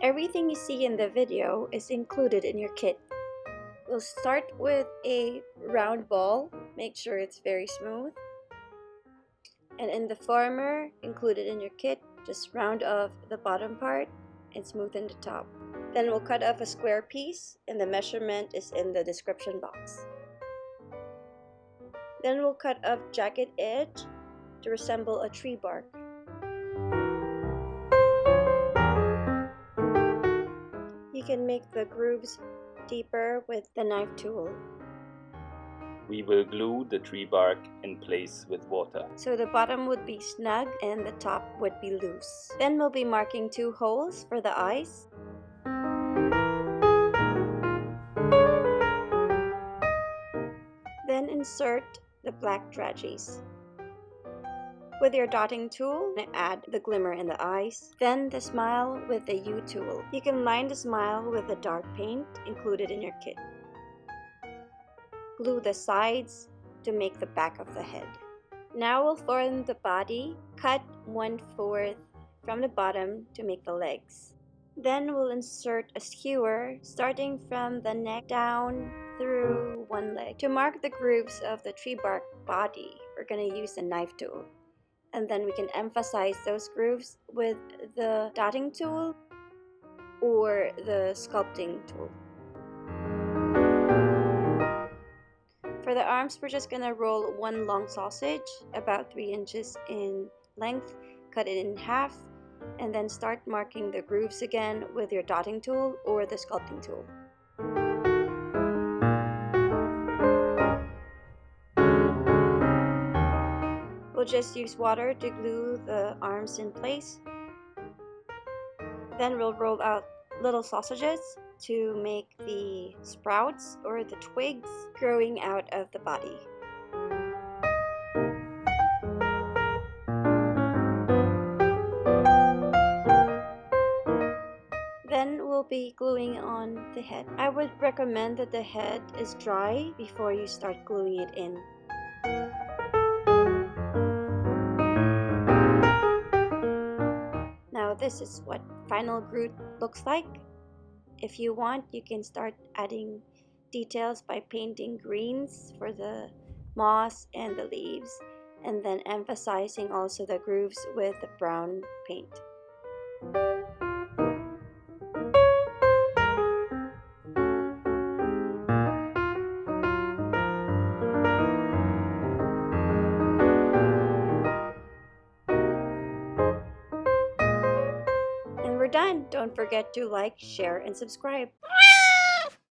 Everything you see in the video is included in your kit. We'll start with a round ball, make sure it's very smooth. And in the former included in your kit, just round off the bottom part and smoothen the top. Then we'll cut off a square piece, and the measurement is in the description box. Then we'll cut off jagged edge to resemble a tree bark. You can make the grooves deeper with the knife tool. We will glue the tree bark in place with water. So the bottom would be snug and the top would be loose. Then we'll be marking 2 holes for the eyes. Then insert the black dragees. With your dotting tool, add the glimmer in the eyes. Then the smile with the U tool. You can line the smile with the dark paint included in your kit. Glue the sides to make the back of the head. Now we'll form the body. Cut 1/4 from the bottom to make the legs. Then we'll insert a skewer starting from the neck down through one leg. To mark the grooves of the tree bark body, we're going to use the knife tool. And then we can emphasize those grooves with the dotting tool or the sculpting tool. For the arms, we're just gonna roll 1 long sausage, about 3 inches in length, cut it in half, and then start marking the grooves again with your dotting tool or the sculpting tool. We'll just use water to glue the arms in place. Then we'll roll out little sausages to make the sprouts or the twigs growing out of the body. Then we'll be gluing on the head. I would recommend that the head is dry before you start gluing it in. Now this is what final Groot looks like. If you want, you can start adding details by painting greens for the moss and the leaves, and then emphasizing also the grooves with the brown paint. And we're done. Don't forget to like, share, and subscribe.